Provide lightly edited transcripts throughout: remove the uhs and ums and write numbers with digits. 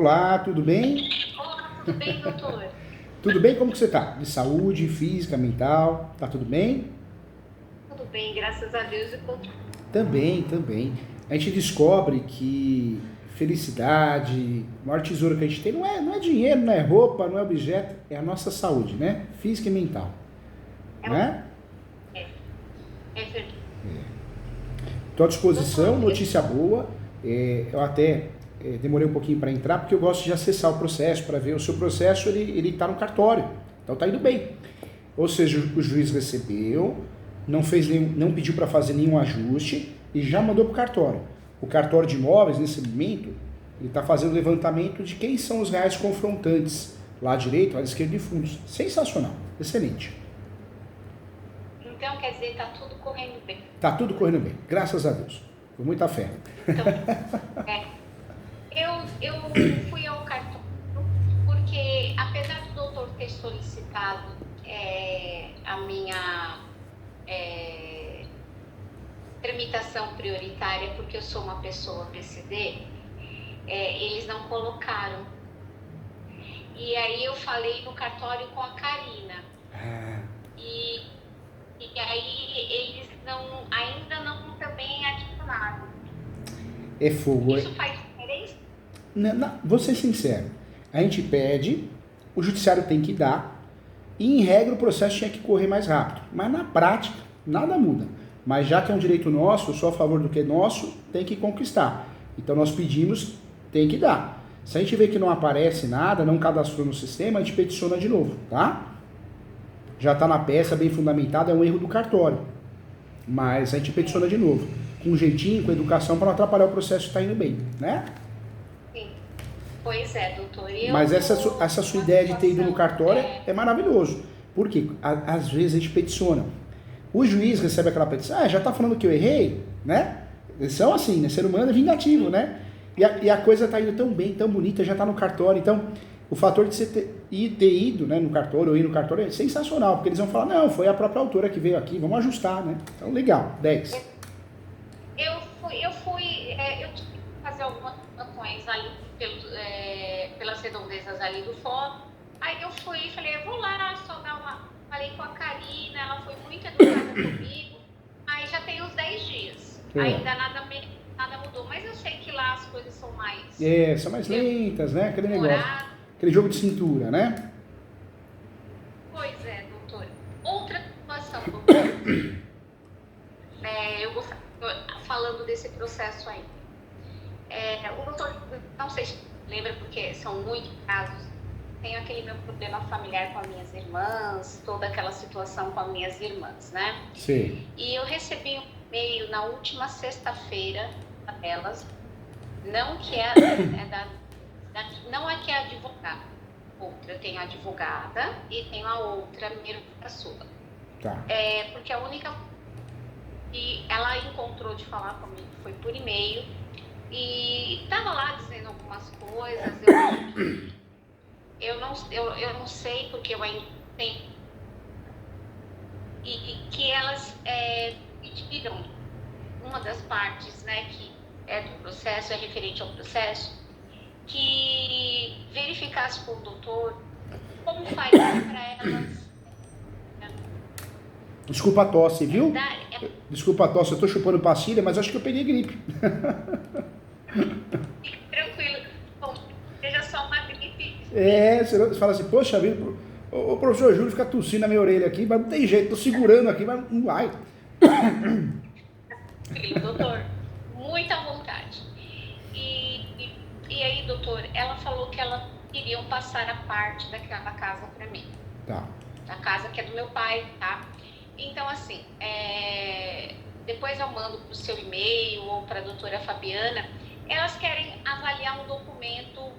Olá, tudo bem? Olá, tudo bem, doutor? Tudo bem? Como que você tá? De saúde, física, mental, tá tudo bem? Tudo bem, graças a Deus e contigo. Também, também. A gente descobre que felicidade, o maior tesouro que a gente tem não é dinheiro, não é roupa, não é objeto, é a nossa saúde, né? Física e mental, É o né? é, é verdade. Estou à disposição, Doutor, notícia boa. Eu até demorei um pouquinho para entrar, porque eu gosto de acessar o processo, para ver o seu processo, ele está no cartório, então está indo bem. Ou seja, o juiz recebeu, não pediu para fazer nenhum ajuste e já mandou para o cartório. O cartório de imóveis, nesse momento, ele está fazendo levantamento de quem são os reais confrontantes, lá à direita, lá à esquerda de fundos. Sensacional, excelente. então quer dizer, tá tudo correndo bem. Tá tudo correndo bem, graças a Deus. Com muita fé. Então, é, eu fui ao cartório porque, apesar do doutor ter solicitado a minha tramitação prioritária, porque eu sou uma pessoa PCD, eles não colocaram. E aí eu falei no cartório com a Karina. E aí eles ainda não também adicionaram. É fogo. Isso faz diferença? Vou ser sincero. A gente pede, o judiciário tem que dar, e em regra o processo tinha que correr mais rápido. Mas na prática, nada muda. Mas já que é um direito nosso, eu sou a favor do que é nosso, tem que conquistar. Então nós pedimos, tem que dar. Se a gente vê que não aparece nada, não cadastrou no sistema, a gente peticiona de novo, tá? Já está na peça, bem fundamentado, é um erro do cartório. Mas a gente peticiona de novo. Com um jeitinho, com educação, para não atrapalhar o processo que está indo bem, né? Sim. Pois é, doutor. Mas essa sua ideia de ter ido no cartório é maravilhoso. Por quê? Às vezes a gente peticiona. O juiz recebe aquela petição, já está falando que eu errei, né? Eles são assim, né? Ser humano é vingativo, né? E a coisa está indo tão bem, tão bonita, já está no cartório. Então, o fator de você ter ido, né, no cartório ou ir no cartório é sensacional, porque eles vão falar, não, foi a própria autora que veio aqui, vamos ajustar, né? Então, legal, 10. Eu tive que fazer algumas anotações ali pelas redondezas ali do fórum. Aí eu fui e falei, eu vou lá só dar falei com a Karina, ela foi muito educada comigo. Aí já tem uns 10 dias. Ainda nada mudou, mas eu sei que lá as coisas são mais... são mais lentas, né? Aquele negócio. Aquele jogo de cintura, né? Pois é, doutor. Outra situação, doutor. Eu vou falando desse processo aí. O doutor, não sei se lembra, porque são muitos casos, tenho aquele meu problema familiar com as minhas irmãs, toda aquela situação com as minhas irmãs, né? Sim. E eu recebi um e-mail na última sexta-feira delas, não que não é que é advogada, outra, eu tenho a advogada e tenho a outra, minha irmã caçula. Tá. Porque a única que ela encontrou de falar comigo foi por e-mail e estava lá dizendo algumas coisas, eu não sei porque eu ainda tenho, e que elas pediram, uma das partes, né, que é do processo, é referente ao processo, que verificasse com o doutor como faria para elas. Desculpa a tosse, viu? Desculpa a tosse, eu tô chupando pastilha, mas acho que eu peguei gripe. Fique tranquilo, bom, seja só uma gripe. Você fala assim, poxa vida, o professor Júlio fica tossindo na minha orelha aqui, mas não tem jeito, tô segurando aqui, mas não vai. Doutor, muita vontade. E aí, doutor, ela falou que elas queriam passar a parte daquela casa para mim. Tá. A casa que é do meu pai, tá? Então, assim, depois eu mando para o seu e-mail ou para a doutora Fabiana. Elas querem avaliar um documento.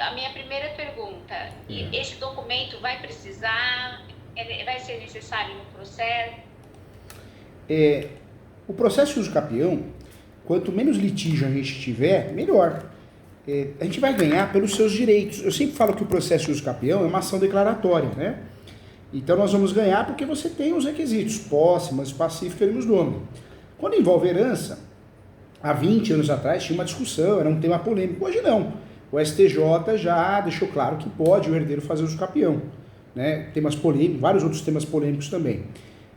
A minha primeira pergunta, esse documento vai precisar, vai ser necessário no processo? O processo de uso capião, quanto menos litígio a gente tiver, melhor. A gente vai ganhar pelos seus direitos. Eu sempre falo que o processo de uso capião é uma ação declaratória, né? Então nós vamos ganhar porque você tem os requisitos, posse, mas pacífico, queremos nome. Quando envolve herança, há 20 anos atrás tinha uma discussão, era um tema polêmico. Hoje não. O STJ já deixou claro que pode o herdeiro fazer uso capião. Né? Temas polêmicos, vários outros temas polêmicos também.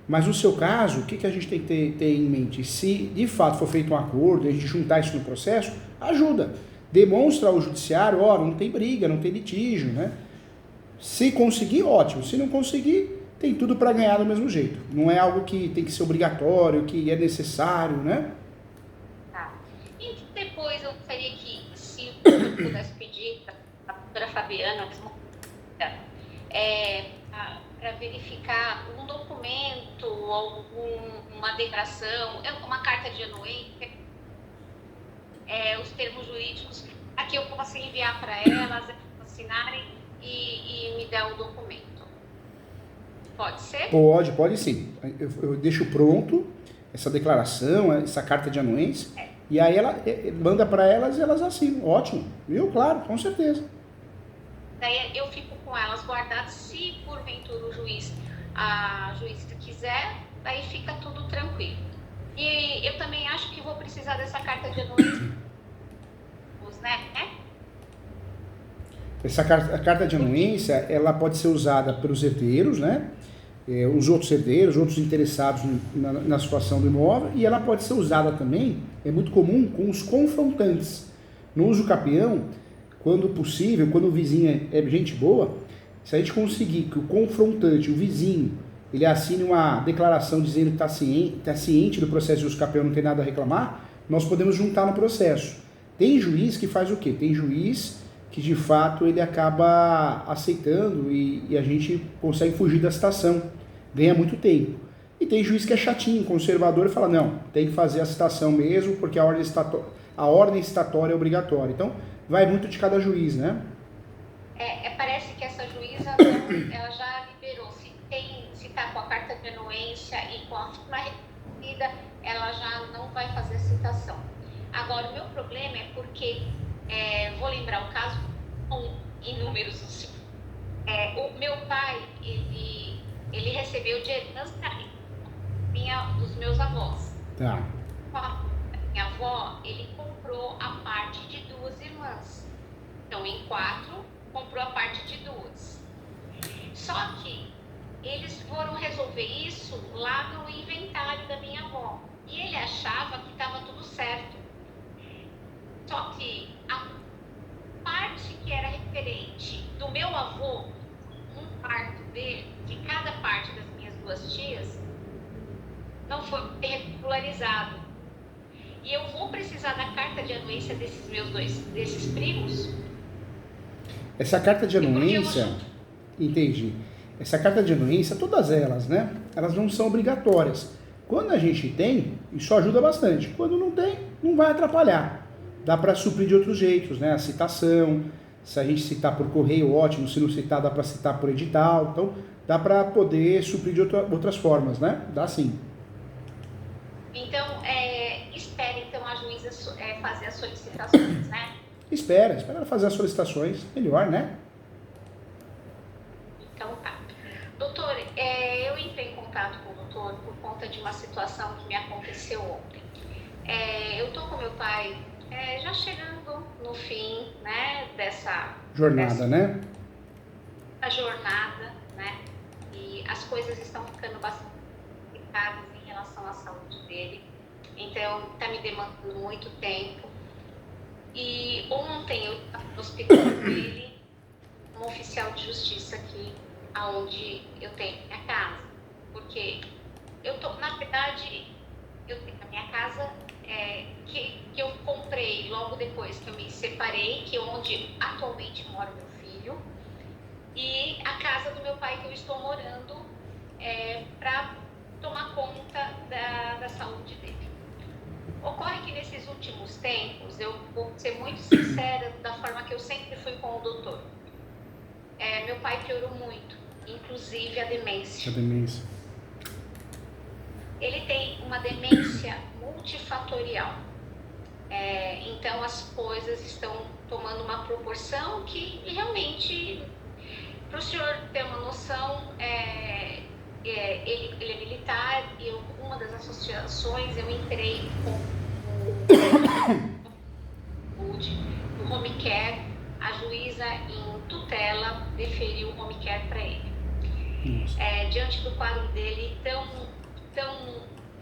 Mas no seu caso, o que a gente tem que ter em mente? Se de fato for feito um acordo, a gente juntar isso no processo, ajuda. Demonstra ao judiciário, ó, não tem briga, não tem litígio, né? Se conseguir, ótimo. Se não conseguir, tem tudo para ganhar do mesmo jeito. Não é algo que tem que ser obrigatório, que é necessário, né? Tá. E depois eu gostaria que, se eu pudesse pedir para a doutora Fabiana, para verificar um documento ou uma declaração, uma carta de anuência, os termos jurídicos, para que eu possa enviar para elas assinarem e me dar o documento. Pode ser? Pode sim. Eu deixo pronto essa declaração, essa carta de anuência, e aí ela manda para elas e elas assinam. Ótimo. Viu? Claro, com certeza. Daí eu fico com elas guardadas, se porventura a juiz quiser, daí fica tudo tranquilo. E eu também acho que vou precisar dessa carta de anuência, né? A carta de anuência, ela pode ser usada pelos herdeiros, né? Os outros herdeiros, outros interessados na situação do imóvel, e ela pode ser usada também, é muito comum, com os confrontantes. No uso capião, quando possível, quando o vizinho é gente boa, se a gente conseguir que o confrontante, o vizinho, ele assine uma declaração dizendo que está ciente do processo de uso capião, não tem nada a reclamar, nós podemos juntar no processo. Tem juiz que faz o quê? Tem juiz que de fato ele acaba aceitando e a gente consegue fugir da citação, ganha muito tempo. E tem juiz que é chatinho, conservador, e fala, não, tem que fazer a citação mesmo, porque a ordem citatória é obrigatória. Então, vai muito de cada juiz, né? Parece que essa juíza, ela já liberou, se está com a carta de anuência e com a firma reconhecida, ela já não vai fazer a citação. Agora, o meu problema é porque, vou lembrar o caso, inúmeros, o meu pai, ele recebeu de herança dos meus avós. Tá. A minha avó, ele comprou a parte de 2 irmãs. Então, em 4, comprou a parte de 2. Só que eles foram resolver isso lá no inventário da minha avó. E ele achava que estava tudo certo. Só que a parte que era referente do meu avô, um quarto dele, de cada parte das minhas 2 tias, não foi regularizado. E eu vou precisar da carta de anuência desses primos? Essa carta de anuência, entendi. Essa carta de anuência, todas elas, né? Elas não são obrigatórias. Quando a gente tem, isso ajuda bastante. Quando não tem, não vai atrapalhar. Dá para suprir de outros jeitos, né? A citação, se a gente citar por correio, ótimo. Se não citar, dá para citar por edital. Então, dá para poder suprir de outras formas, né? Dá sim. Então, espere então a juíza fazer as solicitações, né? Espera ela fazer as solicitações, melhor, né? Então tá. Doutor, eu entrei em contato com o doutor por conta de uma situação que me aconteceu ontem. Eu tô com meu pai já chegando no fim, né, dessa jornada, né? A jornada, né? E as coisas estão ficando bastante complicadas em relação à saúde dele. Então, tá me demandando muito tempo. E ontem eu estava no hospital dele, um oficial de justiça aqui, aonde eu tenho minha casa. Porque na verdade, eu tenho a minha casa que eu comprei logo depois que eu me separei, que é onde atualmente mora meu filho, e a casa do meu pai que eu estou morando para tomar conta da saúde dele. Ocorre que nesses últimos tempos, eu vou ser muito sincera da forma que eu sempre fui com o doutor. Meu pai piorou muito, inclusive a demência. Ele tem uma demência multifatorial. Então as coisas estão tomando uma proporção que realmente, para o senhor ter uma noção, ele é militar e uma das associações eu entrei com o home care, a juíza em tutela deferiu o home care para ele. Diante do quadro dele tão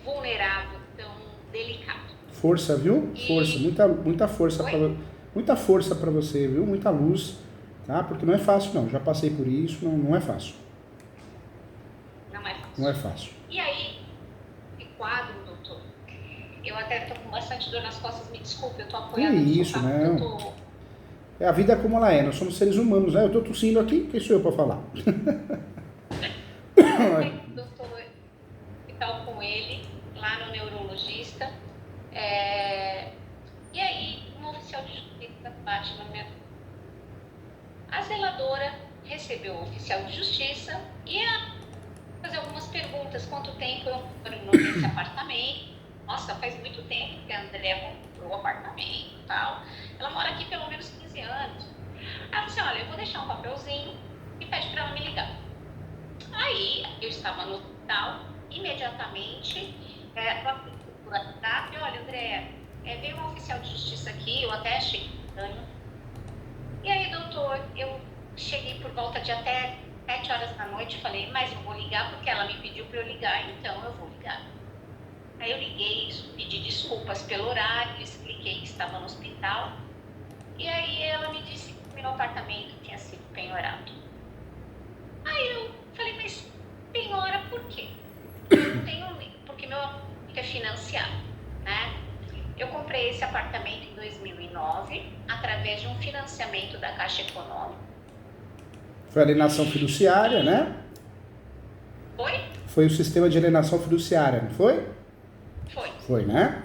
vulnerável, tão delicado. Força, viu? Força, muita força muita força para você, viu? Muita luz, tá? Porque não é fácil não, já passei por isso, não é fácil. Não é fácil. Não é fácil. E aí, esse quadro, doutor, eu até tô com bastante dor nas costas, me desculpe, eu tô apoiada no isso, sofá, não. É a vida como ela é, nós somos seres humanos, né? Eu tô tossindo aqui, quem sou eu para falar? Doutor, hospital com ele, lá no neurologista, e aí um oficial de justiça bate na minha... A zeladora recebeu o oficial de justiça e ia fazer algumas perguntas. Quanto tempo eu moro nesse apartamento? Nossa, faz muito tempo que a Andrea comprou o apartamento e tal. Ela mora aqui pelo menos 15 anos. Aí eu falei assim, olha, eu vou deixar um papelzinho e pede para ela me ligar. Aí eu estava no hospital, imediatamente, por WhatsApp, olha, Andrea, veio um oficial de justiça aqui, eu até achei estranho. E aí, doutor, eu cheguei por volta de até 7 horas da noite, falei, mas eu vou ligar porque ela me pediu para eu ligar, então eu vou ligar. Aí eu liguei, pedi desculpas pelo horário, expliquei que estava no hospital. E aí ela me disse que meu apartamento tinha sido penhorado. Aí eu falei, mas penhora por quê? Eu não tenho, porque meu apartamento é financiado, né? Eu comprei esse apartamento em 2009, através de um financiamento da Caixa Econômica. Foi alienação fiduciária, né? Foi? Foi o sistema de alienação fiduciária, não foi? Foi. Foi, né?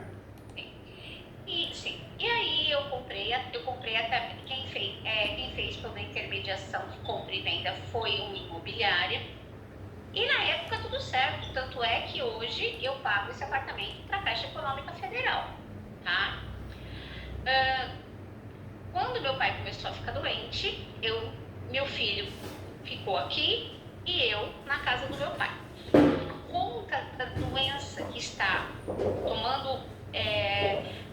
Sim. E aí eu comprei até quem fez toda a intermediação de compra e venda foi uma imobiliária. E na época tudo certo, tanto é que hoje eu pago esse apartamento para a Caixa Econômica Federal, tá? Quando meu pai começou a ficar doente, meu filho ficou aqui e eu na casa do meu pai. Por conta da doença que está tomando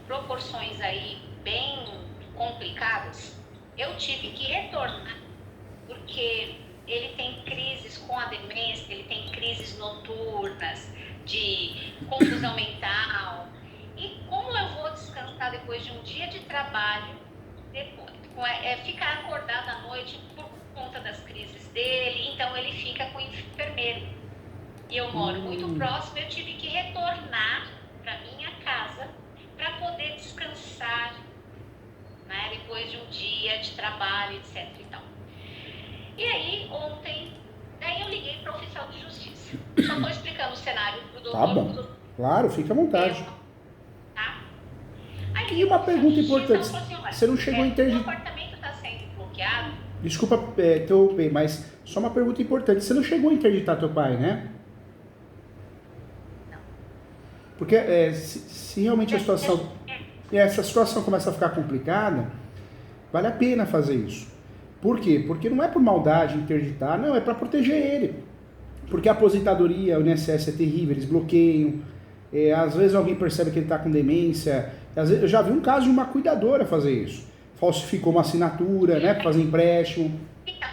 proporções aí bem complicadas, eu tive que retornar, porque ele tem crises com a demência, ele tem crises noturnas, de confusão mental. E como eu vou descansar depois de um dia de trabalho, ficar acordado à noite por conta das crises dele, então ele fica com o enfermeiro. E eu moro muito próximo, eu tive que retornar para minha casa para poder descansar, né, depois de um dia de trabalho, etc. e tal. E aí, ontem, daí eu liguei para o oficial de justiça. Só estou explicando o cenário do doutor. Tá bom, claro, fica à vontade. Tá? E uma pergunta importante, você não chegou a interditar... O apartamento está sendo bloqueado. Desculpa interromper, mas só uma pergunta importante, você não chegou a interditar teu pai, né? Não. Porque se realmente essa situação começa a ficar complicada, vale a pena fazer isso. Por quê? Porque não é por maldade interditar, não, é para proteger ele. Porque a aposentadoria, o INSS é terrível, eles bloqueiam. Às vezes alguém percebe que ele está com demência. Às vezes, eu já vi um caso de uma cuidadora fazer isso. Falsificou uma assinatura, né, para fazer empréstimo. Fica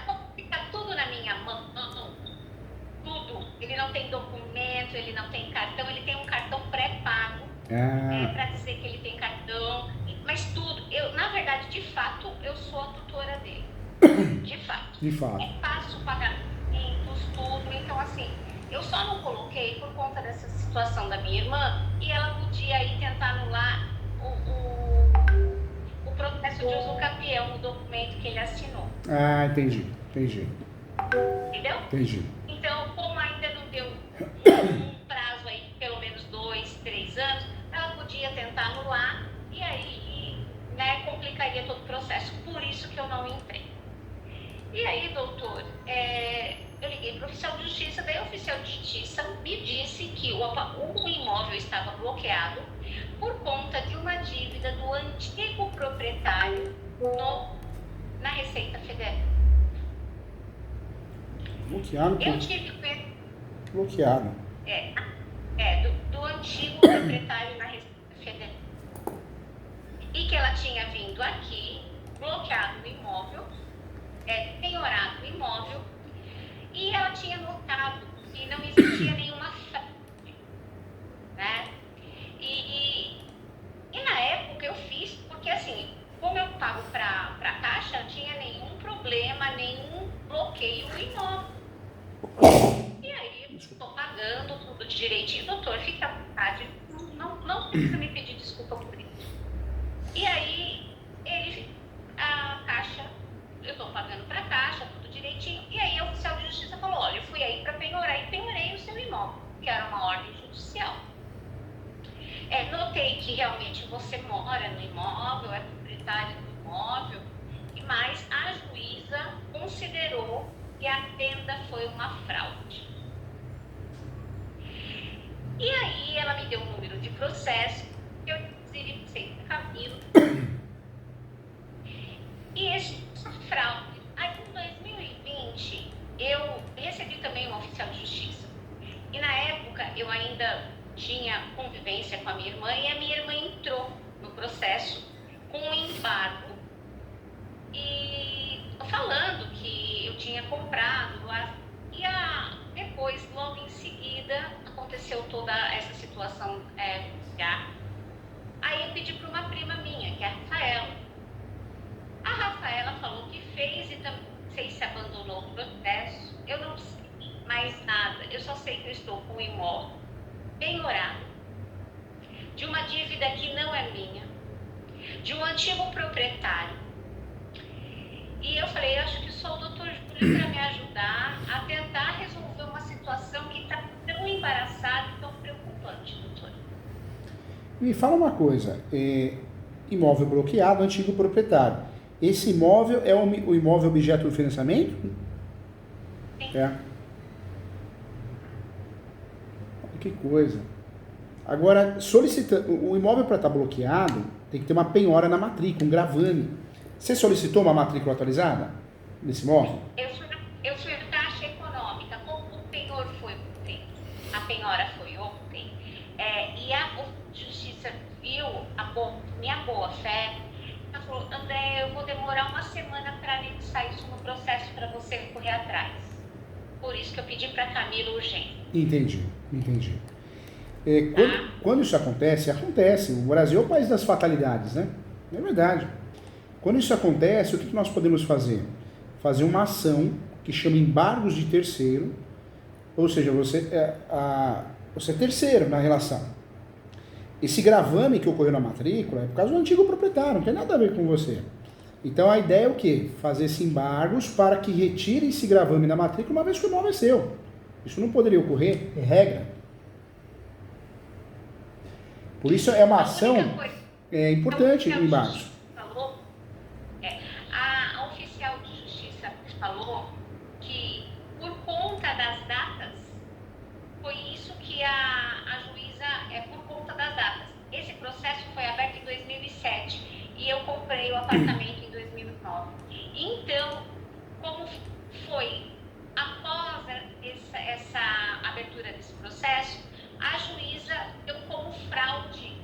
tudo na minha mão, tudo. Ele não tem documento, ele não tem cartão, ele tem um cartão pré-pago. Para dizer que ele tem cartão, mas tudo. Na verdade, de fato, eu sou a tutora dele. De fato. De fato. Passo pagamentos, tudo. Então, assim, eu só não coloquei por conta dessa situação da minha irmã e ela podia aí tentar anular o processo de uso capião no documento que ele assinou. Ah, entendi. Entendeu? Entendi. Então, como ainda não deu um prazo aí, pelo menos 2, 3 anos, ela podia tentar anular e aí, né, complicaria todo o processo. Por isso que eu não entrei. E aí, doutor, eu liguei para o oficial de justiça, daí o oficial de justiça me disse que o imóvel estava bloqueado por conta de uma dívida do antigo proprietário na Receita Federal. Bloqueado? Eu tive que... Bloqueado. do antigo proprietário na Receita Federal. ela tinha vindo aqui, bloqueado o imóvel, penhorado o imóvel, e ela tinha notado que não existia nenhuma fraude, né? E na época eu fiz, porque assim, como eu pago para a Caixa, não tinha nenhum problema, nenhum bloqueio no imóvel. E aí, eu estou pagando tudo direitinho. Doutor, fique à vontade, não precisa me pedir desculpa por isso. E aí, a Caixa, eu estou pagando para a Caixa, tudo direitinho. E aí, o oficial de justiça falou, olha, eu fui aí para penhorar e penhorei o seu imóvel, que era uma ordem judicial. Notei que realmente você mora no imóvel, é proprietário do imóvel, mas a juíza considerou que a venda foi uma fraude. E aí ela me deu um número de processo, que eu inclusive passei para o Camilo. E essa fraude, aí em 2020, eu recebi também um oficial de justiça. E na época eu ainda tinha convivência com a minha irmã, e a minha irmã entrou no processo com um embargo e falando que eu tinha comprado lá. E depois, logo em seguida, aconteceu toda essa situação já. Aí eu pedi para uma prima minha, que é a Rafaela. A Rafaela falou que fez e também não sei se abandonou o processo, eu não sei mais nada. Eu só sei que eu estou com o imóvel penhorado, de uma dívida que não é minha, de um antigo proprietário. E eu falei, acho que só o doutor Júlio para me ajudar a tentar resolver uma situação que está tão embaraçada e tão preocupante, doutor. Me fala uma coisa, imóvel bloqueado, antigo proprietário. Esse imóvel é o imóvel objeto do financiamento? Sim. Que coisa. Agora, o imóvel para estar bloqueado, tem que ter uma penhora na matrícula, um gravame. Você solicitou uma matrícula atualizada nesse imóvel? Eu fui na Caixa Econômica, como o penhor foi ontem, a penhora foi ontem, e a Justiça viu minha boa-fé, ela falou, André, eu vou demorar uma semana para anexar isso no processo para você correr atrás. Por isso que eu pedi para Camila urgente. Entendi. Quando isso acontece, o Brasil é o país das fatalidades, né? É verdade. Quando isso acontece, o que nós podemos fazer? Fazer uma ação que chama embargos de terceiro, ou seja, você é terceiro na relação. Esse gravame que ocorreu na matrícula é por causa do antigo proprietário, não tem nada a ver com você. Então a ideia é o quê? Fazer esses embargos para que retire esse gravame da matrícula uma vez que o imóvel é seu. Isso não poderia ocorrer, é regra. Por isso é uma ação importante o embargo. A oficial de justiça falou que por conta das datas, foi isso que a juíza, por conta das datas. Esse processo foi aberto em 2007 e eu comprei o apartamento em 2009. Então, como foi após essa abertura desse processo, a juíza deu como fraude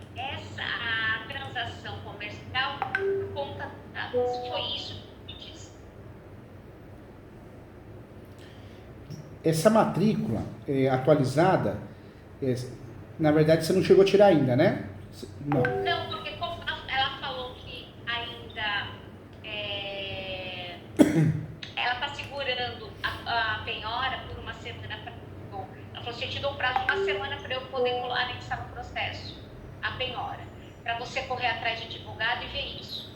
a transação comercial por conta das datas. Foi isso que disse. Essa matrícula atualizada, na verdade você não chegou a tirar ainda, né? Não, porque como ela falou que ainda ela está segurando a penhora por uma semana. Ela falou, você te deu um prazo de uma semana para eu poder anexar o processo, a penhora, para você correr atrás de advogado e ver isso.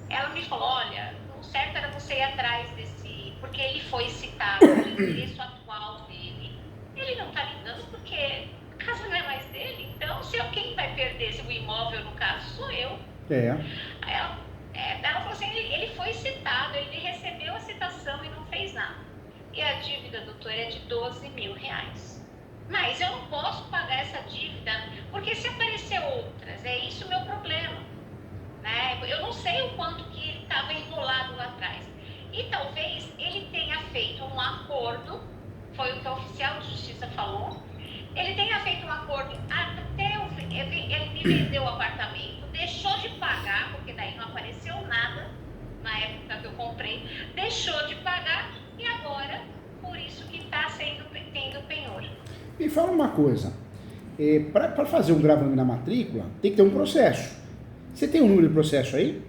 Ela me falou, olha, o certo era você ir atrás desse, porque ele foi citado no endereço atual dele. Ele não está ligando porque a casa não é mais dele, então quem vai perder o imóvel, no caso, sou eu. Ela falou assim, ele foi citado, ele recebeu a citação e não fez nada. E a dívida, doutor, é de R$12 mil. Mas eu não posso pagar essa dívida, porque se aparecer outras, é isso o meu problema. Né? Eu não sei o quanto que ele estava enrolado lá atrás. E talvez ele tenha feito um acordo, foi o que o oficial de justiça falou, ele tenha feito um acordo até ele me vendeu o apartamento, deixou de pagar, porque daí não apareceu nada na época que eu comprei, deixou de pagar e agora, por isso que está tendo penhor. Me fala uma coisa, para fazer um gravame na matrícula, tem que ter um processo. Você tem um número de processo aí?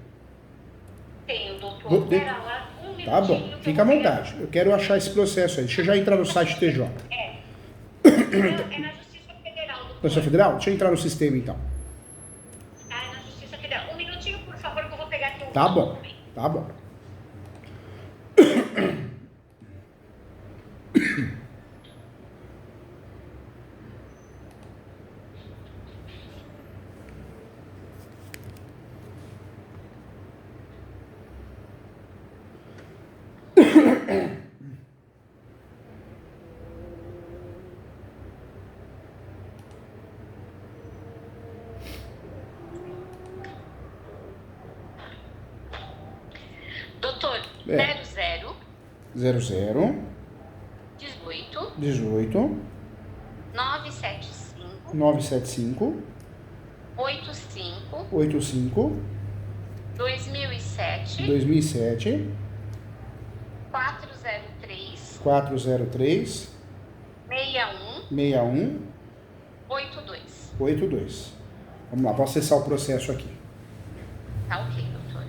Tenho, doutor. Pera lá, um minutinho. Tá bom, fica à vontade. Eu quero achar esse processo aí. Deixa eu já entrar no site TJ. É na Justiça Federal, doutor. Justiça Federal? Deixa eu entrar no sistema então. É na Justiça Federal. Um minutinho, por favor, que eu vou pegar aqui um Tá bom, documento. tá bom. Doutor, 00 18 18 975 975 85 85 2007 2007 403 403 61 61 82. 82. Vamos lá, vou acessar o processo aqui. Tá ok, doutor.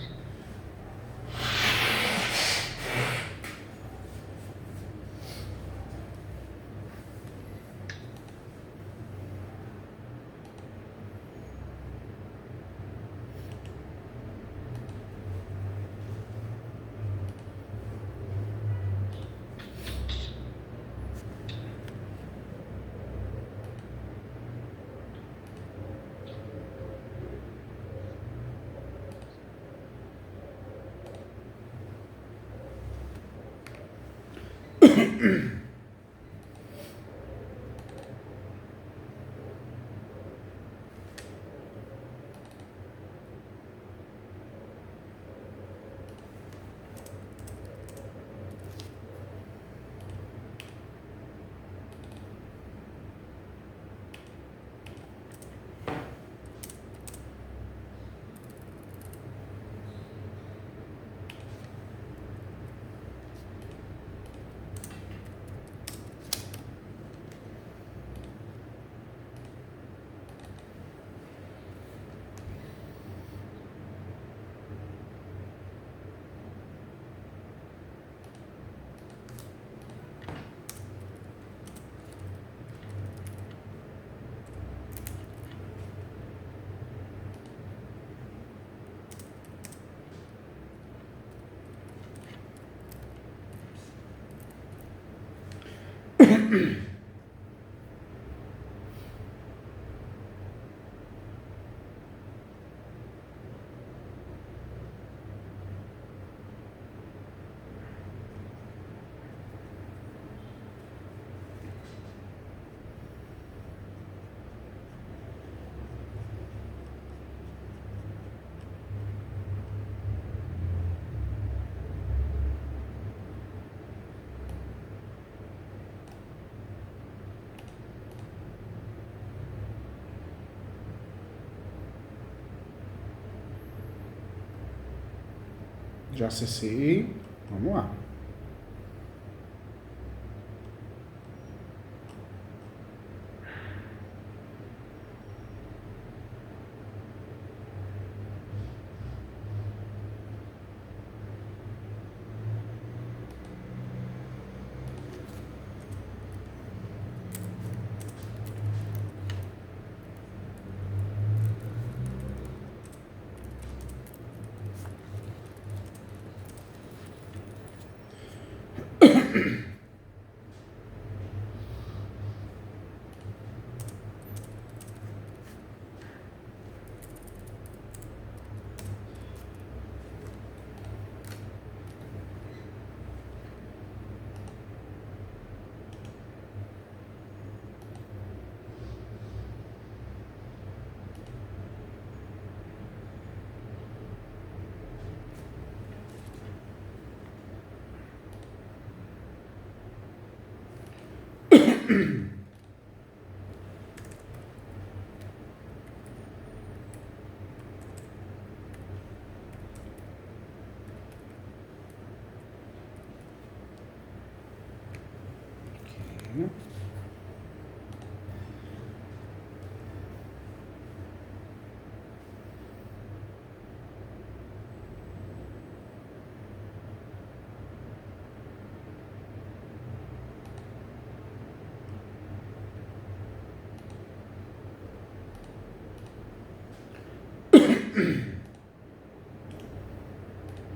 Já acessei. Vamos lá.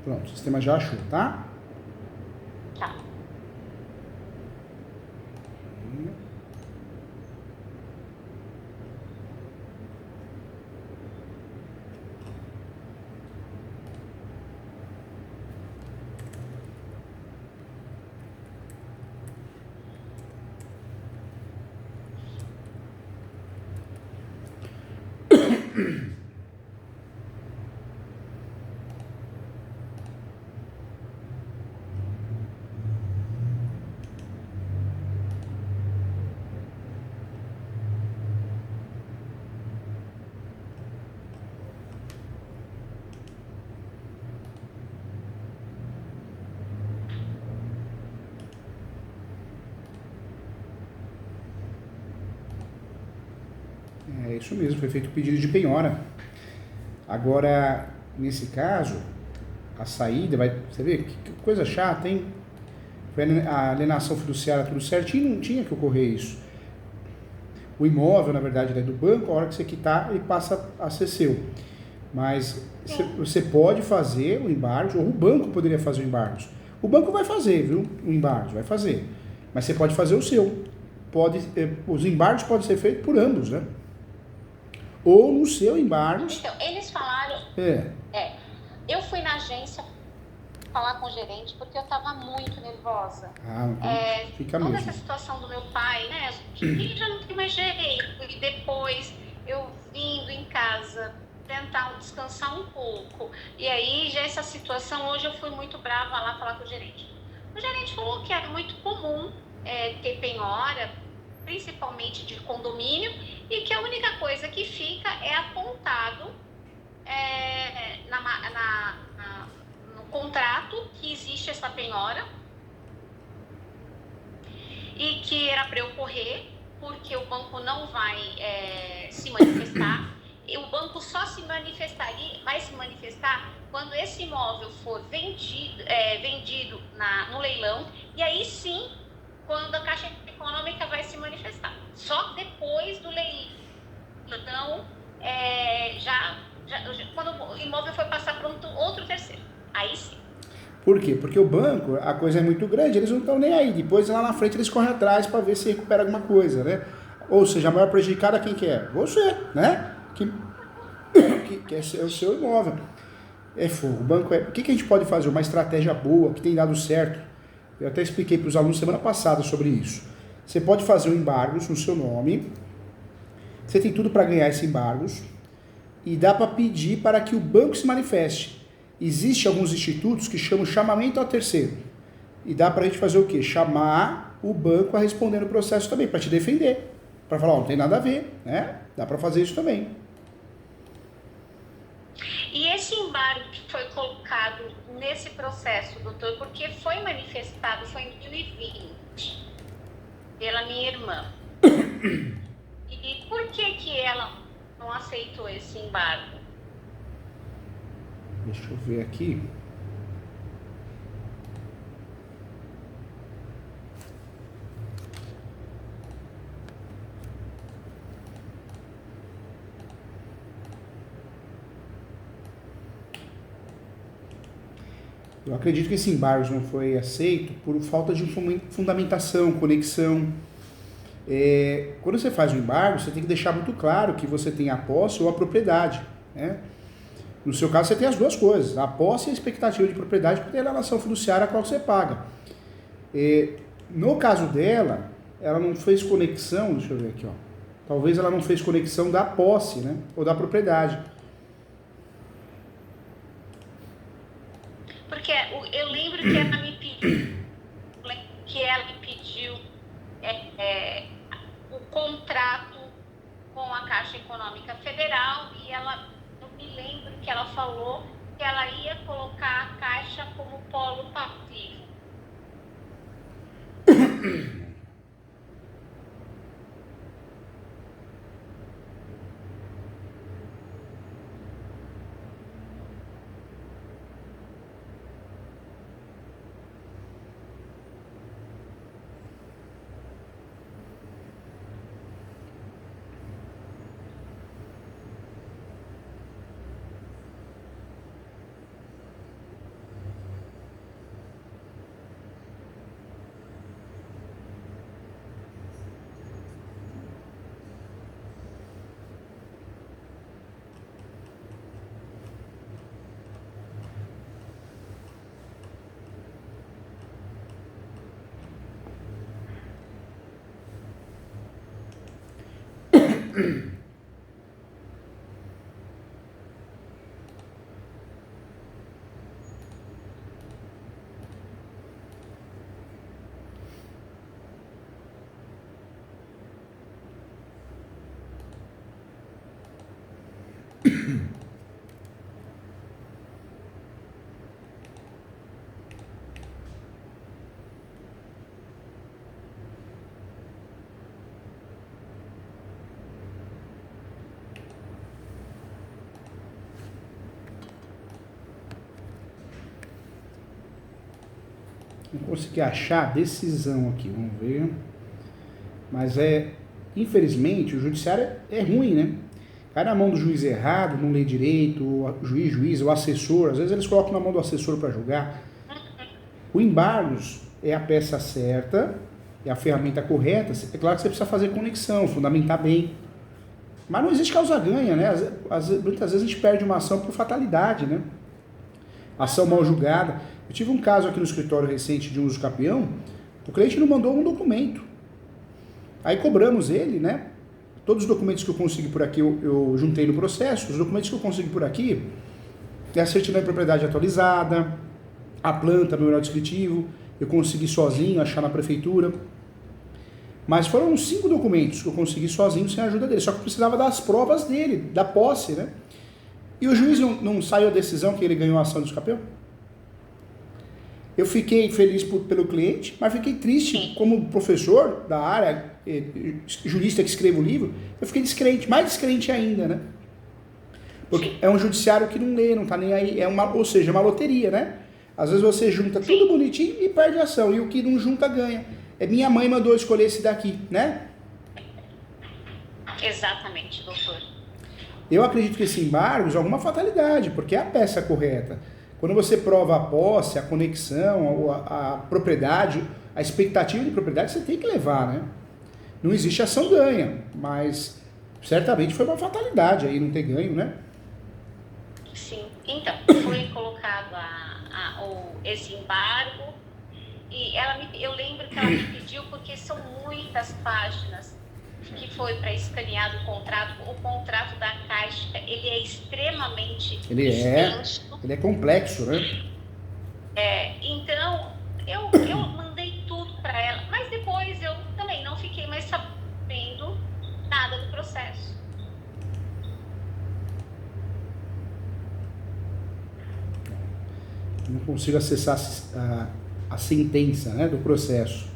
Pronto, o sistema já achou, tá? Tá. É isso mesmo, foi feito o pedido de penhora. Agora, nesse caso, a saída vai... Você vê que coisa chata, hein? Foi a alienação fiduciária tudo certinho, não tinha que ocorrer isso. O imóvel, na verdade, é do banco, a hora que você quitar, ele passa a ser seu. Mas você pode fazer o embargo, ou o banco poderia fazer o embargo. O banco vai fazer, viu? O embargo, vai fazer. Mas você pode fazer o seu. Os embargos podem ser feitos por ambos, né? Ou no seu embargo. Então, eles falaram... eu fui na agência falar com o gerente porque eu estava muito nervosa. Fica toda mesmo. essa situação do meu pai, né? Que já não tem mais jeito. E depois eu vindo em casa tentar descansar um pouco. E aí, já essa situação, hoje eu fui muito brava lá falar com o gerente. O gerente falou que era muito comum ter penhora, principalmente de condomínio, e que a única coisa que fica é apontado no contrato que existe essa penhora e que era para eu correr, porque o banco não vai se manifestar. E o banco só vai se manifestar quando esse imóvel for vendido no leilão, e aí sim, quando a Caixa Econômica vai se manifestar. Só depois do leilão. Então, quando o imóvel foi passar para outro terceiro. Aí sim. Por quê? Porque o banco, a coisa é muito grande, eles não estão nem aí. Depois, lá na frente, eles correm atrás para ver se recupera alguma coisa, né? Ou seja, a maior prejudicada quem que é? Você, né? Que é o seu imóvel. É fogo. O banco o que a gente pode fazer? Uma estratégia boa, que tem dado certo. Eu até expliquei para os alunos semana passada sobre isso. Você pode fazer um embargo no seu nome. Você tem tudo para ganhar esse embargo. E dá para pedir para que o banco se manifeste. Existem alguns institutos que chamam chamamento a terceiro. E dá para a gente fazer o quê? Chamar o banco a responder no processo também, para te defender. Para falar, não tem nada a ver, né? Dá para fazer isso também. E esse embargo que foi colocado nesse processo, doutor, porque foi manifestado, foi em 2020, pela minha irmã. E por que ela não aceitou esse embargo? Deixa eu ver aqui. Eu acredito que esse embargo não foi aceito por falta de fundamentação, conexão. Quando você faz um embargo, você tem que deixar muito claro que você tem a posse ou a propriedade, né? No seu caso, você tem as duas coisas, a posse e a expectativa de propriedade, porque tem a relação fiduciária a qual você paga. No caso dela, ela não fez conexão, deixa eu ver aqui, ó. Talvez ela não fez conexão da posse, né? Ou da propriedade. Porque eu lembro que ela me pediu, o contrato com a Caixa Econômica Federal e eu me lembro que ela falou que ela ia colocar a Caixa como polo passivo. Não consegui achar a decisão aqui, vamos ver. Mas infelizmente, o judiciário é ruim, né? Cai na mão do juiz errado, não lê direito, o juiz, o assessor, às vezes eles colocam na mão do assessor para julgar. O embargos é a peça certa, é a ferramenta correta. É claro que você precisa fazer conexão, fundamentar bem. Mas não existe causa-ganha, né? Muitas vezes a gente perde uma ação por fatalidade, né? Ação mal julgada. Eu tive um caso aqui no escritório recente de um uso capião, o cliente não mandou um documento. Aí cobramos ele, né? Todos os documentos que eu consegui por aqui eu juntei no processo. Os documentos que eu consegui por aqui é a certidão de propriedade atualizada, a planta, memorial descritivo, eu consegui sozinho achar na prefeitura. Mas foram uns 5 documentos que eu consegui sozinho sem a ajuda dele. Só que eu precisava das provas dele, da posse, né? E o juiz não saiu a decisão que ele ganhou a ação do escapeão? Eu fiquei feliz pelo cliente, mas fiquei triste como professor da área, jurista que escreve o livro, eu fiquei descrente, mais descrente ainda, né? Porque é um judiciário que não lê, não tá nem aí, ou seja, é uma loteria, né? Às vezes você junta tudo bonitinho e perde a ação, e o que não junta ganha. Minha mãe mandou escolher esse daqui, né? Exatamente, doutor. Eu acredito que esse embargo é alguma fatalidade, porque é a peça correta. Quando você prova a posse, a conexão, a propriedade, a expectativa de propriedade, você tem que levar, né? Não existe ação ganha, mas certamente foi uma fatalidade aí não ter ganho, né? Sim. Então, foi colocado esse embargo e eu lembro que ela me pediu, porque são muitas páginas que foi para escanear do contrato. O contrato da Caixa, ele é extremamente extenso. Ele é complexo, né? Então, eu mandei tudo para ela, mas depois eu também não fiquei mais sabendo nada do processo. Não consigo acessar a sentença, né, do processo.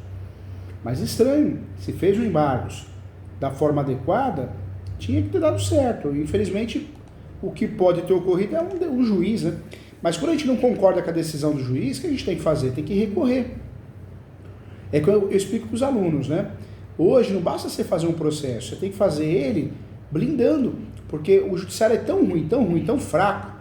Mas estranho, se fez o embargo da forma adequada, tinha que ter dado certo. Infelizmente, o que pode ter ocorrido é um juiz, né? Mas quando a gente não concorda com a decisão do juiz, o que a gente tem que fazer? Tem que recorrer. É que eu explico para os alunos, né? Hoje não basta você fazer um processo, você tem que fazer ele blindando, porque o judiciário é tão ruim, tão fraco,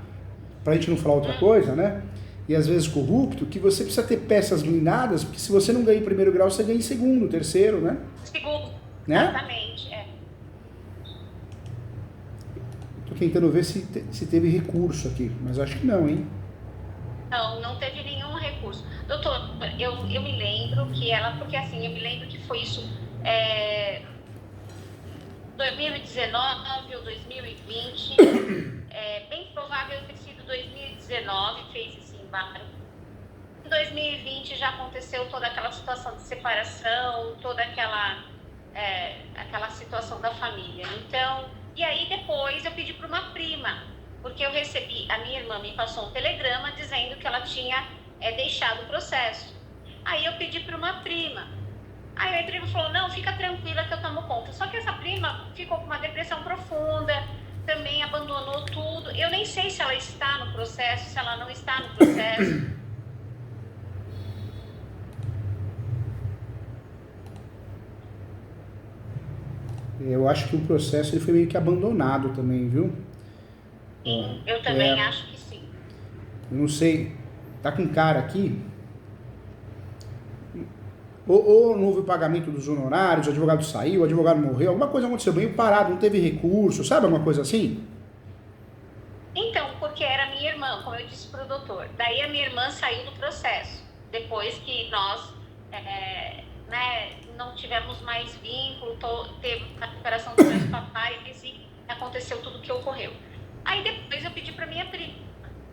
para a gente não falar outra coisa, né? E às vezes corrupto, que você precisa ter peças blindadas, porque se você não ganha em primeiro grau, você ganha em segundo, terceiro, né? Segundo, né? Exatamente, Tô tentando ver se teve recurso aqui, mas acho que não, hein? Não teve nenhum recurso. Doutor, eu me lembro que porque assim, eu me lembro que foi isso 2019 ou 2020, bem provável ter sido 2019, fez esse embargo. Em 2020 já aconteceu toda aquela situação de separação, toda aquela situação da família. Então, e aí depois eu pedi para uma prima, porque eu recebi, a minha irmã me passou um telegrama dizendo que ela tinha deixado o processo. Aí eu pedi para uma prima. Aí a minha prima falou, não, fica tranquila que eu tomo conta. Só que essa prima ficou com uma depressão profunda, também abandonou tudo. Eu nem sei se ela está no processo, se ela não está no processo. Eu acho que o processo ele foi meio que abandonado também, viu? Sim, eu também acho que sim. Eu não sei, tá com cara aqui, ou não houve o pagamento dos honorários, o advogado saiu, o advogado morreu, alguma coisa aconteceu meio parado, não teve recurso, sabe alguma coisa assim? Então, porque era minha irmã, como eu disse para o doutor. Daí a minha irmã saiu do processo, depois que nós né, não tivemos mais vínculo, teve a recuperação do meu papai, e aconteceu tudo o que ocorreu. Aí depois eu pedi para minha prima,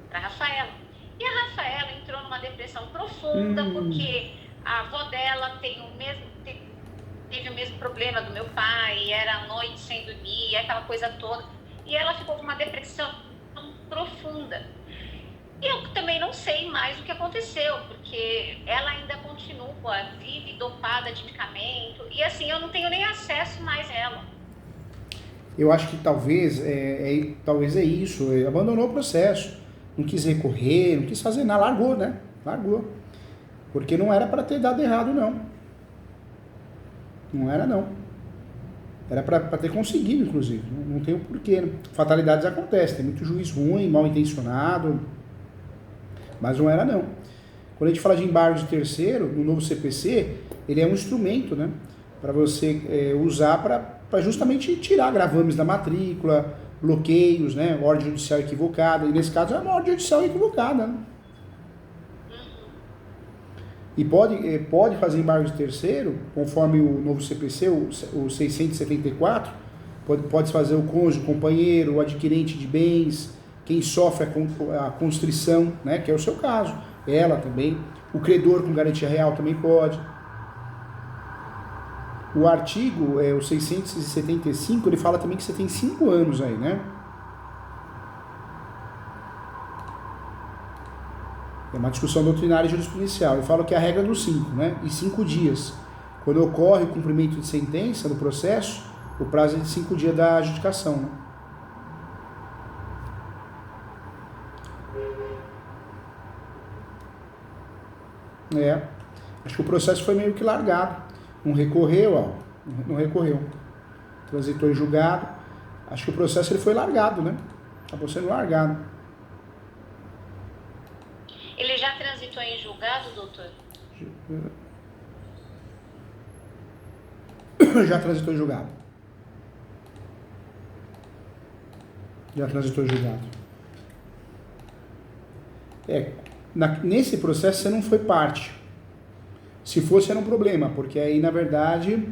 para Rafaela. E a Rafaela entrou numa depressão profunda, porque a avó dela teve o mesmo problema do meu pai, era a noite sem dormir, aquela coisa toda. E ela ficou com uma depressão profunda. E eu também não sei mais o que aconteceu, porque ela ainda continua, vive dopada de medicamento, e assim, eu não tenho nem acesso mais a ela. Eu acho que talvez talvez é isso, abandonou o processo, não quis recorrer, não quis fazer nada, largou, né? Largou. Porque não era para ter dado errado, não. Não era, não. Era para ter conseguido, inclusive. Não tem o porquê. Né? Fatalidades acontecem, tem muito juiz ruim, mal intencionado, mas não era, não. Quando a gente fala de embargo de terceiro, no novo CPC, ele é um instrumento, né? Para você usar para justamente tirar gravames da matrícula, bloqueios, né? Ordem judicial equivocada. E nesse caso é uma ordem judicial equivocada, né? E pode fazer embargo de terceiro, conforme o novo CPC, o 674, pode fazer o cônjuge, o companheiro, o adquirente de bens, quem sofre a constrição, né, que é o seu caso, ela também, o credor com garantia real também pode. O artigo, o 675, ele fala também que você tem 5 anos aí, né? É uma discussão doutrinária e jurisprudencial. Eu falo que é a regra dos 5, né? E 5 dias. Quando ocorre o cumprimento de sentença no processo, o prazo é de 5 dias da adjudicação, né? Acho que o processo foi meio que largado. Não recorreu, ó. Não recorreu. Transitou em julgado. Acho que o processo ele foi largado, né? Acabou sendo largado. Ele já transitou em julgado, doutor? Já transitou em julgado. Já transitou em julgado. Nesse processo você não foi parte. Se fosse era um problema, porque aí na verdade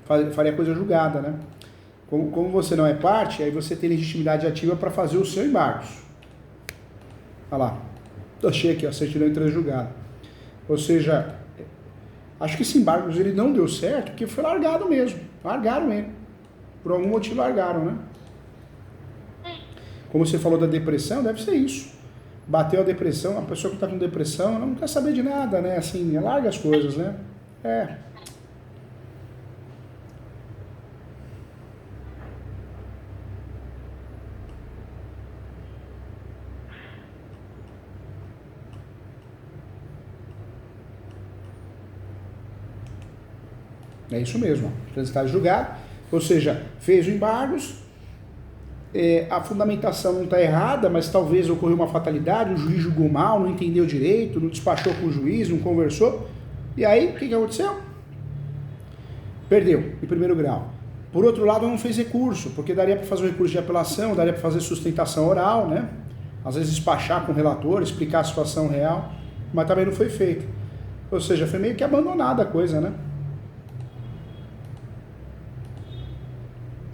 faria coisa julgada, né? Como você não é parte, aí você tem legitimidade ativa para fazer o seu embargo. Olha lá. Achei aqui, ó, certidão de julgado. Ou seja, acho que esse embargo ele não deu certo porque foi largado mesmo. Largaram ele. Por algum motivo largaram, né? Como você falou da depressão, deve ser isso. Bateu a depressão, a pessoa que está com depressão, ela não quer saber de nada, né? Assim, larga as coisas, né? É isso mesmo, transitar julgado, ou seja, fez o embargos, a fundamentação não está errada, mas talvez ocorreu uma fatalidade, o juiz julgou mal, não entendeu direito, não despachou com o juiz, não conversou, e aí, o que aconteceu? Perdeu, em primeiro grau. Por outro lado, não fez recurso, porque daria para fazer um recurso de apelação, daria para fazer sustentação oral, né? Às vezes despachar com o relator, explicar a situação real, mas também não foi feito. Ou seja, foi meio que abandonada a coisa, né?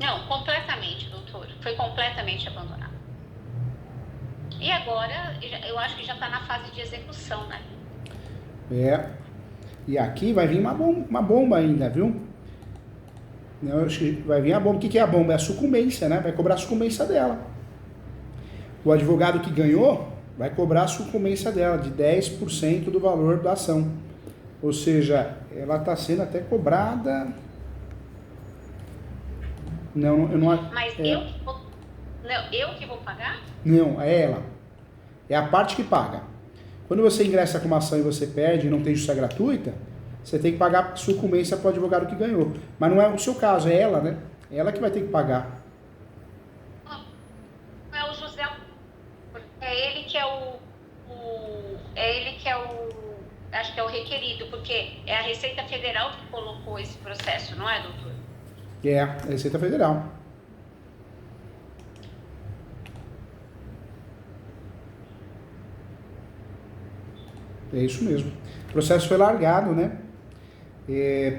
Não, completamente, doutor. Foi completamente abandonado. E agora, eu acho que já está na fase de execução, né? E aqui vai vir uma bomba ainda, viu? Eu acho que vai vir a bomba. O que é a bomba? É a sucumbência, né? Vai cobrar a sucumbência dela. O advogado que ganhou vai cobrar a sucumbência dela, de 10% do valor da ação. Ou seja, ela está sendo até cobrada... Não, eu não... Mas eu que vou pagar? Não, é ela. É a parte que paga. Quando você ingressa com uma ação e você perde e não tem justiça gratuita, você tem que pagar sucumbência para o advogado que ganhou. Mas não é o seu caso, é ela, né? É ela que vai ter que pagar. Não é o José, é ele que é acho que é o requerido, porque é a Receita Federal que colocou esse processo, não é, doutor? É a Receita Federal. É isso mesmo. O processo foi largado, né?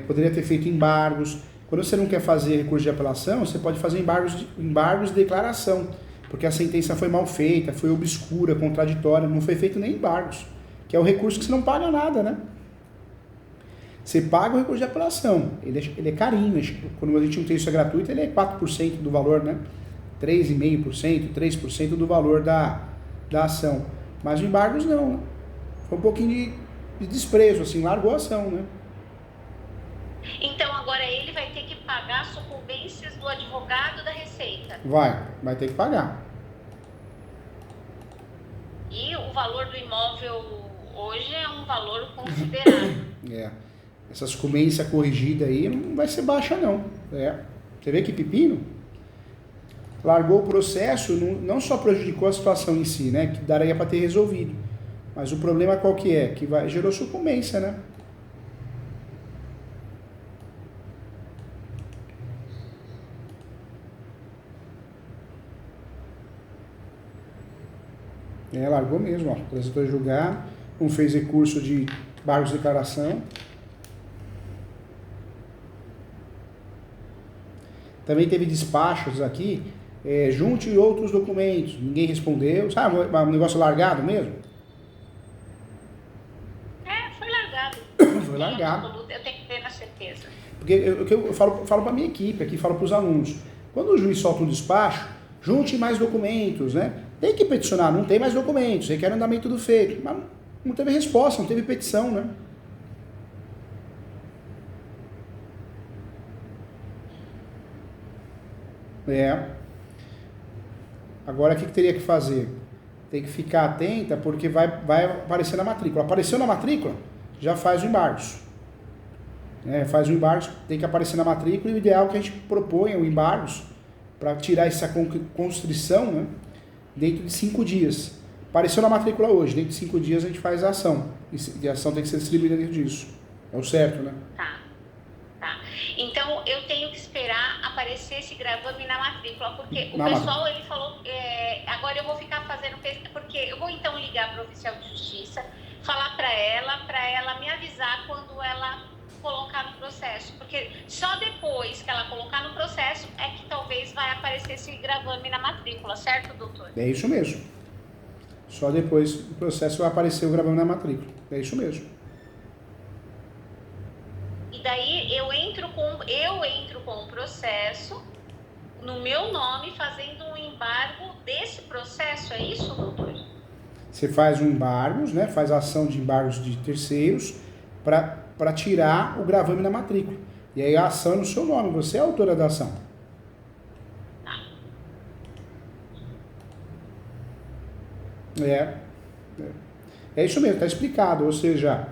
poderia ter feito embargos. Quando você não quer fazer recurso de apelação, você pode fazer embargos de declaração, porque a sentença foi mal feita, foi obscura, contraditória, não foi feito nem embargos, que é o recurso que você não paga nada, né? Você paga o recurso de apelação, ele é carinho, quando a gente não tem isso gratuito, ele é 4% do valor, né? 3,5%, 3% do valor da ação. Mas os embargos não, né? Foi um pouquinho de desprezo, assim, largou a ação, né? Então agora ele vai ter que pagar as sucumbências do advogado da Receita. Vai ter que pagar. E o valor do imóvel hoje é um valor considerável. Essa sucumbência corrigida aí não vai ser baixa, não. Você vê que pepino? Largou o processo, não só prejudicou a situação em si, né? Que daria para ter resolvido. Mas o problema qual que é? Que gerou sucumbência, né? Largou mesmo, ó. Transitou a julgar, não fez recurso de embargos de declaração. Também teve despachos aqui, junte outros documentos, ninguém respondeu. Sabe, um negócio largado mesmo? Foi largado. Foi largado. Eu tenho que ter na certeza. Porque eu falo para a minha equipe aqui, falo para os alunos. Quando o juiz solta um despacho, junte mais documentos, né? Tem que peticionar, não tem mais documentos, requer o andamento do feito. Mas não teve resposta, não teve petição, né? Agora o que teria que fazer? Tem que ficar atenta porque vai aparecer na matrícula. Apareceu na matrícula, já faz o embargos. Faz o embargos, tem que aparecer na matrícula e o ideal é que a gente proponha o embargos para tirar essa constrição, né, dentro de 5 dias. Apareceu na matrícula hoje, dentro de 5 dias a gente faz a ação. E a ação tem que ser distribuída dentro disso. É o certo, né? Tá. Então, eu tenho que esperar aparecer esse gravame na matrícula, porque o pessoal, ele falou, agora eu vou ficar fazendo, porque eu vou então ligar para o oficial de justiça, falar para ela me avisar quando ela colocar no processo, porque só depois que ela colocar no processo é que talvez vai aparecer esse gravame na matrícula, certo, doutor? É isso mesmo. Só depois do processo vai aparecer o gravame na matrícula. É isso mesmo. E daí eu entro com o processo no meu nome, fazendo um embargo desse processo, é isso, doutor? Você faz um embargos, né? Faz a ação de embargos de terceiros para tirar o gravame na matrícula. E aí a ação é no seu nome, você é a autora da ação. É isso mesmo, está explicado. Ou seja,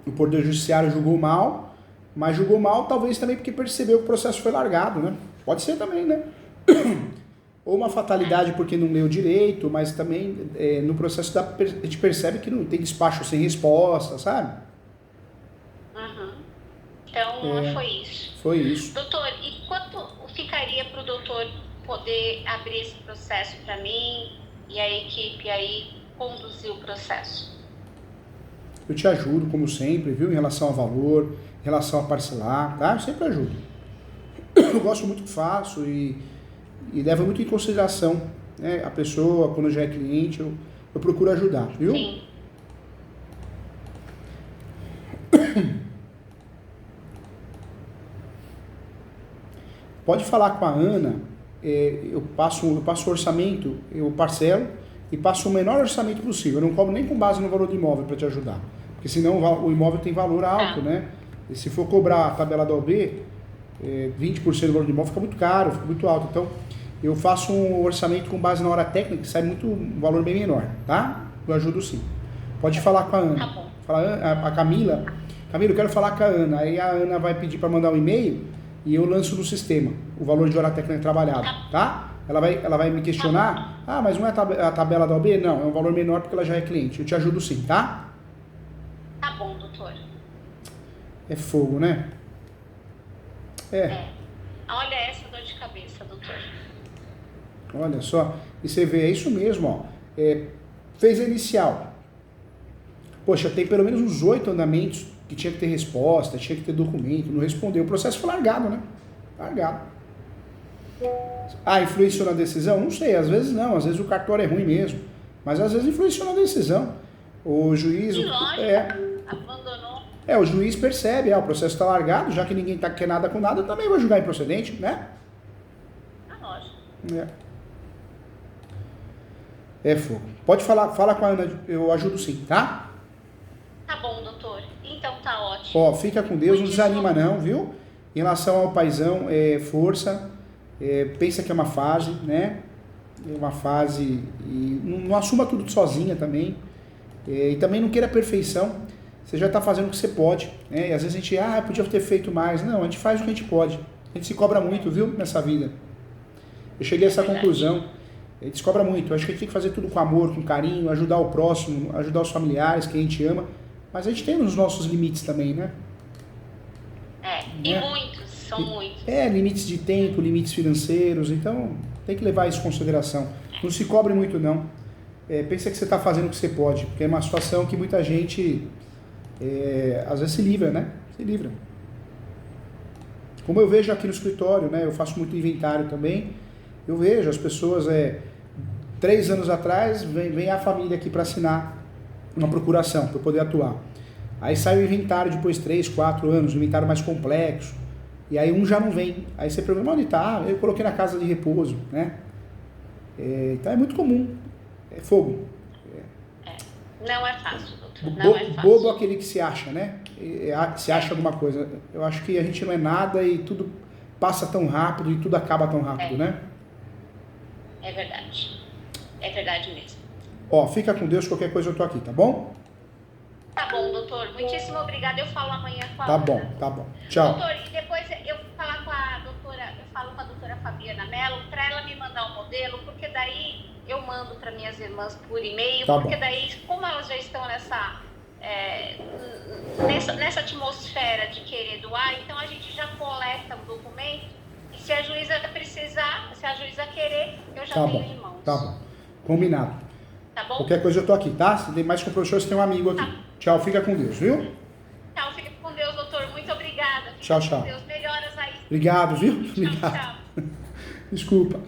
o Poder Judiciário julgou mal, mas julgou mal talvez também porque percebeu que o processo foi largado, né? Pode ser também, né? Ou uma fatalidade porque não leu direito, mas também no processo a gente percebe que não tem despacho sem resposta, sabe? Então, foi isso. Foi isso. Doutor, e quanto ficaria para o doutor poder abrir esse processo para mim e a equipe aí conduzir o processo? Eu te ajudo, como sempre, viu? Em relação a valor, em relação a parcelar, tá? Eu sempre ajudo. Eu gosto muito que faço e levo muito em consideração, né? A pessoa, quando já é cliente, eu procuro ajudar, viu? Sim. Pode falar com a Ana, eu passo o orçamento, eu parcelo e passo o menor orçamento possível. Eu não cobro nem com base no valor do imóvel para te ajudar, porque senão o imóvel tem valor alto, né? E se for cobrar a tabela da OB, 20% do valor do imóvel fica muito caro, fica muito alto. Então, eu faço um orçamento com base na hora técnica, que sai um valor bem menor, tá? Eu ajudo sim. Pode falar com a Ana. Tá bom. Fala a Camila. Camila, eu quero falar com a Ana. Aí a Ana vai pedir para mandar um e-mail e eu lanço no sistema o valor de hora técnica trabalhada, tá? Ela vai me questionar, mas não é a tabela da OB? Não, é um valor menor porque ela já é cliente. Eu te ajudo sim, tá? Tá bom, doutor. É fogo, né? Olha essa dor de cabeça, doutor. Olha só, e você vê, é isso mesmo, ó. Fez a inicial. Poxa, tem pelo menos uns 8 andamentos que tinha que ter resposta, tinha que ter documento, não respondeu. O processo foi largado, né? Largado. Ah, influenciou na decisão? Não sei, às vezes não, às vezes o cartório é ruim mesmo. Mas às vezes influenciou na decisão. O juiz... Abandonou. O juiz percebe, o processo está largado, já que ninguém quer nada com nada, eu também vou julgar improcedente, né? Lógico. Fogo. Pode falar, fala com a Ana, eu ajudo sim, tá? Tá bom, doutor. Então tá ótimo. Fica com Deus, não desanima não, viu? Em relação ao paizão, força, pensa que é uma fase, né? É uma fase, e não assuma tudo sozinha também, e também não queira perfeição, você já está fazendo o que você pode, né? E às vezes a gente, podia ter feito mais, não, a gente faz o que a gente pode, a gente se cobra muito, viu, nessa vida. Eu cheguei a essa conclusão, a gente se cobra muito, acho que a gente tem que fazer tudo com amor, com carinho, ajudar o próximo, ajudar os familiares, quem a gente ama, mas a gente tem os nossos limites também, né? E muitos, são muitos. Limites de tempo, limites financeiros, então tem que levar isso em consideração. Não se cobre muito não. Pensa que você está fazendo o que você pode, porque é uma situação que muita gente às vezes se livra, né? Se livra. Como eu vejo aqui no escritório, né? Eu faço muito inventário também, eu vejo as pessoas, 3 anos atrás, vem a família aqui para assinar uma procuração, para eu poder atuar. Aí sai o inventário depois 3, 4 anos, um inventário mais complexo, e aí um já não vem. Aí você pergunta, onde está? Eu coloquei na casa de repouso, né? Então é muito comum, é fogo. Não é fácil, doutor, não é fácil. Bobo aquele que se acha, né? Se acha alguma coisa. Eu acho que a gente não é nada e tudo passa tão rápido e tudo acaba tão rápido, né? É verdade. É verdade mesmo. Fica com Deus, qualquer coisa eu tô aqui, tá bom? Tá bom, doutor. Muitíssimo obrigada. Eu falo amanhã com a Tá Ana. bom, tá bom. Tchau. Doutor, e depois eu vou falar com a doutora, eu falo com a doutora Fabiana Mello para ela me mandar um modelo, porque daí eu mando para minhas irmãs por e-mail, Tá porque bom. daí, como elas já estão nessa atmosfera de querer doar, então a gente já coleta o documento e se a juíza precisar, se a juíza querer, eu já tenho em mãos. Tá bom. Combinado. Tá bom? Qualquer coisa eu tô aqui, tá? Se tem mais com o professor, você tem um amigo aqui. Tá. Tchau, fica com Deus, viu? Tchau, fica com Deus, doutor. Muito obrigada. Fica Tchau, com tchau. Deus. Melhoras aí. Obrigado, viu? Tchau, Obrigado. tchau. Desculpa.